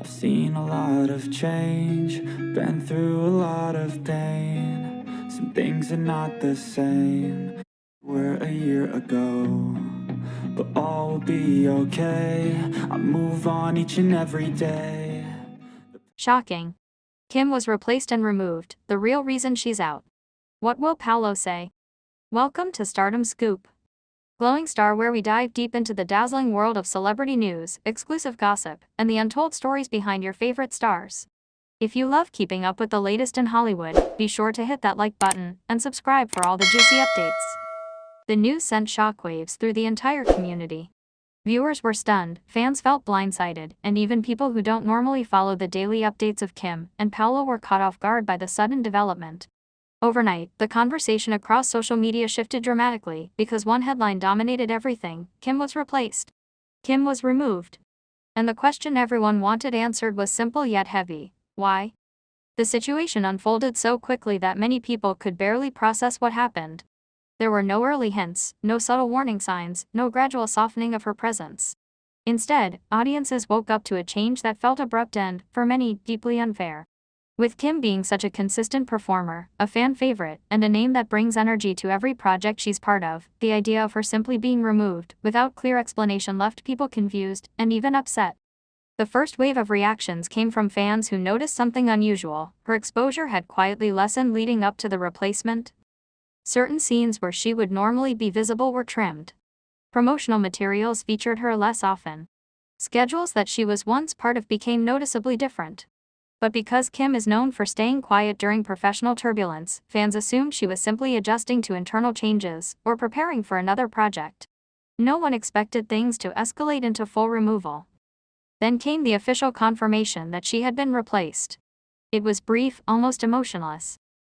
I've seen a lot of change, been through a lot of pain. Some things are not the same were a year ago, but all will be okay. I move on each and every day. Shocking. Kim was replaced and removed, the real reason she's out. What will Paulo say? Welcome to Stardom Scoop. Glowing Star, where we dive deep into the dazzling world of celebrity news, exclusive gossip, and the untold stories behind your favorite stars. If you love keeping up with the latest in Hollywood, be sure to hit that like button and subscribe for all the juicy updates. The news sent shockwaves through the entire community. Viewers were stunned, fans felt blindsided, and even people who don't normally follow the daily updates of Kim and Paulo were caught off guard by the sudden development. Overnight, the conversation across social media shifted dramatically because one headline dominated everything: Kim was replaced. Kim was removed. And the question everyone wanted answered was simple yet heavy: why? The situation unfolded so quickly that many people could barely process what happened. There were no early hints, no subtle warning signs, no gradual softening of her presence. Instead, audiences woke up to a change that felt abrupt and, for many, deeply unfair. With Kim being such a consistent performer, a fan favorite, and a name that brings energy to every project she's part of, the idea of her simply being removed, without clear explanation, left people confused, and even upset. The first wave of reactions came from fans who noticed something unusual: her exposure had quietly lessened leading up to the replacement. Certain scenes where she would normally be visible were trimmed. Promotional materials featured her less often. Schedules that she was once part of became noticeably different. But because Kim is known for staying quiet during professional turbulence, fans assumed she was simply adjusting to internal changes or preparing for another project. No one expected things to escalate into full removal. Then came the official confirmation that she had been replaced. It was brief, almost emotionless.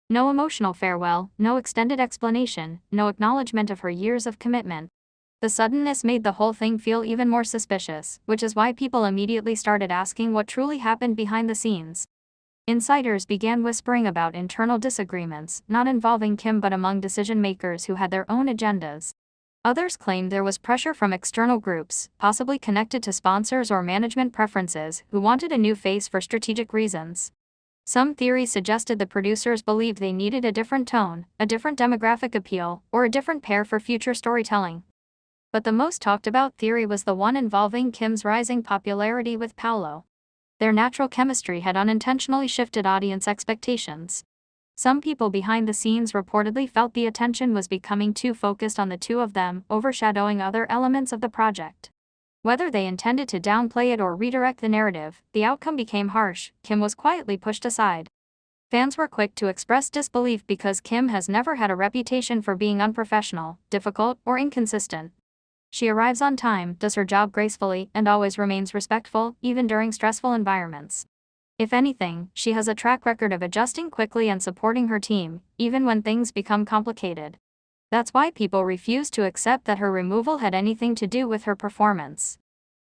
No emotional farewell, no extended explanation, no acknowledgement of her years of commitment. The suddenness made the whole thing feel even more suspicious, which is why people immediately started asking what truly happened behind the scenes. Insiders began whispering about internal disagreements, not involving Kim but among decision-makers who had their own agendas. Others claimed there was pressure from external groups, possibly connected to sponsors or management preferences, who wanted a new face for strategic reasons. Some theories suggested the producers believed they needed a different tone, a different demographic appeal, or a different pair for future storytelling. But the most talked about theory was the one involving Kim's rising popularity with Paulo. Their natural chemistry had unintentionally shifted audience expectations. Some people behind the scenes reportedly felt the attention was becoming too focused on the two of them, overshadowing other elements of the project. Whether they intended to downplay it or redirect the narrative, the outcome became harsh: Kim was quietly pushed aside. Fans were quick to express disbelief because Kim has never had a reputation for being unprofessional, difficult, or inconsistent. She arrives on time, does her job gracefully, and always remains respectful, even during stressful environments. If anything, she has a track record of adjusting quickly and supporting her team, even when things become complicated. That's why people refuse to accept that her removal had anything to do with her performance.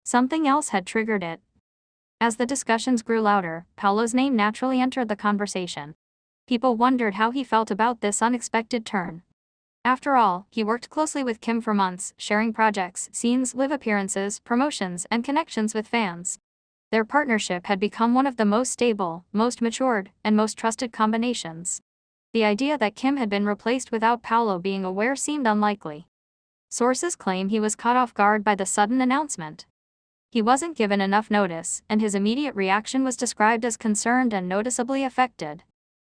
Something else had triggered it. As the discussions grew louder, Paulo's name naturally entered the conversation. People wondered how he felt about this unexpected turn. After all, he worked closely with Kim for months, sharing projects, scenes, live appearances, promotions, and connections with fans. Their partnership had become one of the most stable, most matured, and most trusted combinations. The idea that Kim had been replaced without Paulo being aware seemed unlikely. Sources claim he was caught off guard by the sudden announcement. He wasn't given enough notice, and his immediate reaction was described as concerned and noticeably affected.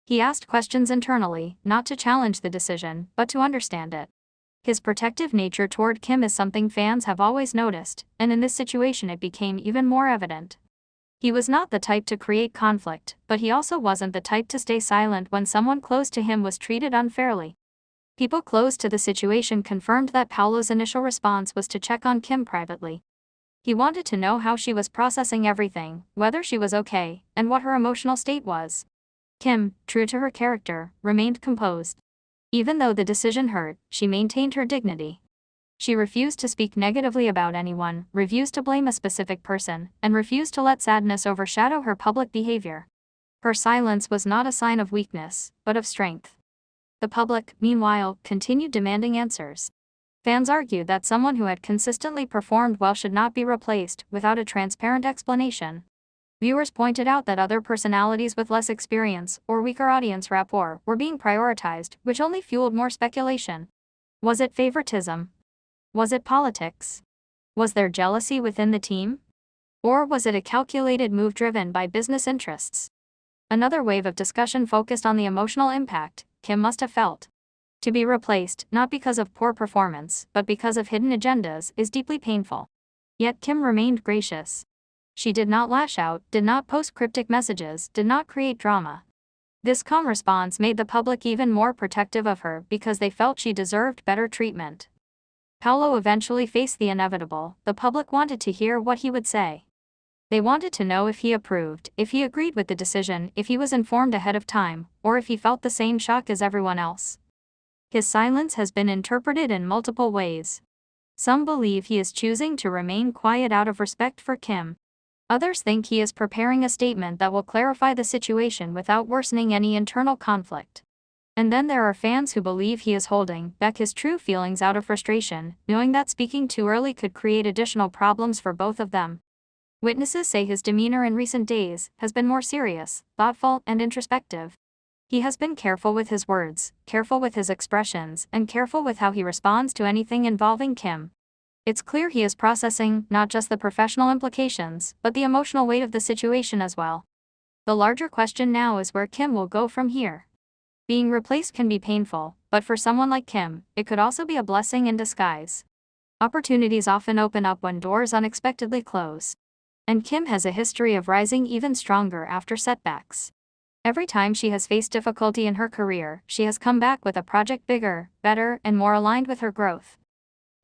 He asked questions internally, not to challenge the decision, but to understand it. His protective nature toward Kim is something fans have always noticed, and in this situation it became even more evident. He was not the type to create conflict, but he also wasn't the type to stay silent when someone close to him was treated unfairly. People close to the situation confirmed that Paulo's initial response was to check on Kim privately. He wanted to know how she was processing everything, whether she was okay, and what her emotional state was. Kim, true to her character, remained composed. Even though the decision hurt, she maintained her dignity. She refused to speak negatively about anyone, refused to blame a specific person, and refused to let sadness overshadow her public behavior. Her silence was not a sign of weakness, but of strength. The public, meanwhile, continued demanding answers. Fans argued that someone who had consistently performed well should not be replaced without a transparent explanation. viewers pointed out that other personalities with less experience or weaker audience rapport were being prioritized, which only fueled more speculation. Was it favoritism? Was it politics? Was there jealousy within the team? Or was it a calculated move driven by business interests? Another wave of discussion focused on the emotional impact Kim must have felt. To be replaced, not because of poor performance, but because of hidden agendas, is deeply painful. Yet Kim remained gracious. She did not lash out, did not post cryptic messages, did not create drama. This calm response made the public even more protective of her because they felt she deserved better treatment. Paulo eventually faced the inevitable. The public wanted to hear what he would say. They wanted to know if he approved, if he agreed with the decision, if he was informed ahead of time, or if he felt the same shock as everyone else. His silence has been interpreted in multiple ways. Some believe he is choosing to remain quiet out of respect for Kim. Others think he is preparing a statement that will clarify the situation without worsening any internal conflict. And then there are fans who believe he is holding back his true feelings out of frustration, knowing that speaking too early could create additional problems for both of them. Witnesses say his demeanor in recent days has been more serious, thoughtful, and introspective. He has been careful with his words, careful with his expressions, and careful with how he responds to anything involving Kim. It's clear he is processing not just the professional implications, but the emotional weight of the situation as well. The larger question now is where Kim will go from here. Being replaced can be painful, but for someone like Kim, it could also be a blessing in disguise. Opportunities often open up when doors unexpectedly close. And Kim has a history of rising even stronger after setbacks. Every time she has faced difficulty in her career, she has come back with a project bigger, better, and more aligned with her growth.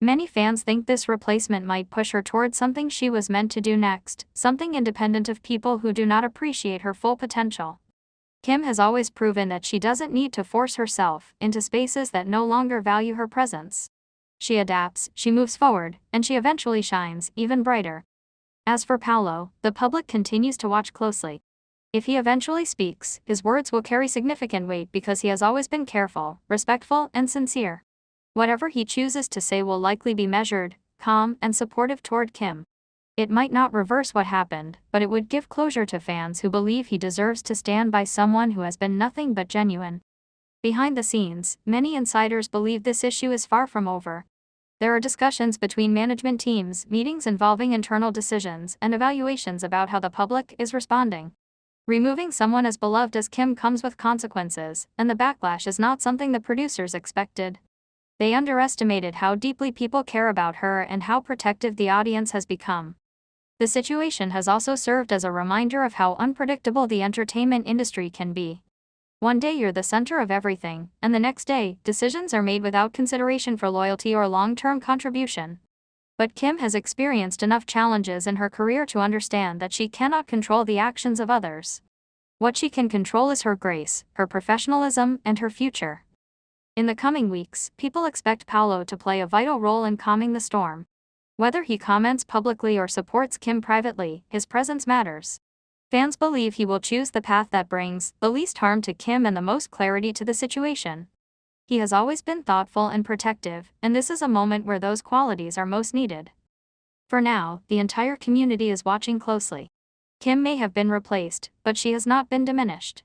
Many fans think this replacement might push her toward something she was meant to do next, something independent of people who do not appreciate her full potential. Kim has always proven that she doesn't need to force herself into spaces that no longer value her presence. She adapts, she moves forward, and she eventually shines even brighter. As for Paulo, the public continues to watch closely. If he eventually speaks, his words will carry significant weight because he has always been careful, respectful, and sincere. Whatever he chooses to say will likely be measured, calm, and supportive toward Kim. It might not reverse what happened, but it would give closure to fans who believe he deserves to stand by someone who has been nothing but genuine. Behind the scenes, many insiders believe this issue is far from over. There are discussions between management teams, meetings involving internal decisions, and evaluations about how the public is responding. Removing someone as beloved as Kim comes with consequences, and the backlash is not something the producers expected. They underestimated how deeply people care about her and how protective the audience has become. The situation has also served as a reminder of how unpredictable the entertainment industry can be. One day you're the center of everything, and the next day, decisions are made without consideration for loyalty or long-term contribution. But Kim has experienced enough challenges in her career to understand that she cannot control the actions of others. What she can control is her grace, her professionalism, and her future. In the coming weeks, people expect Paulo to play a vital role in calming the storm. Whether he comments publicly or supports Kim privately, his presence matters. Fans believe he will choose the path that brings the least harm to Kim and the most clarity to the situation. He has always been thoughtful and protective, and this is a moment where those qualities are most needed. For now, the entire community is watching closely. Kim may have been replaced, but she has not been diminished.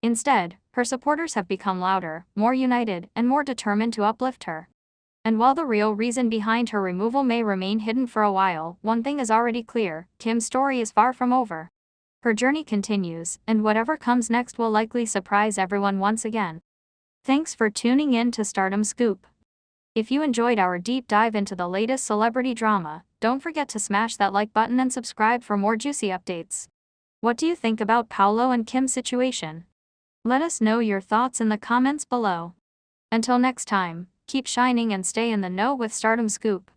Instead, her supporters have become louder, more united, and more determined to uplift her. And while the real reason behind her removal may remain hidden for a while, one thing is already clear: Kim's story is far from over. Her journey continues, and whatever comes next will likely surprise everyone once again. Thanks for tuning in to Stardom Scoop. If you enjoyed our deep dive into the latest celebrity drama, don't forget to smash that like button and subscribe for more juicy updates. What do you think about Paulo and Kim's situation? Let us know your thoughts in the comments below. Until next time, keep shining and stay in the know with Stardom Scoop.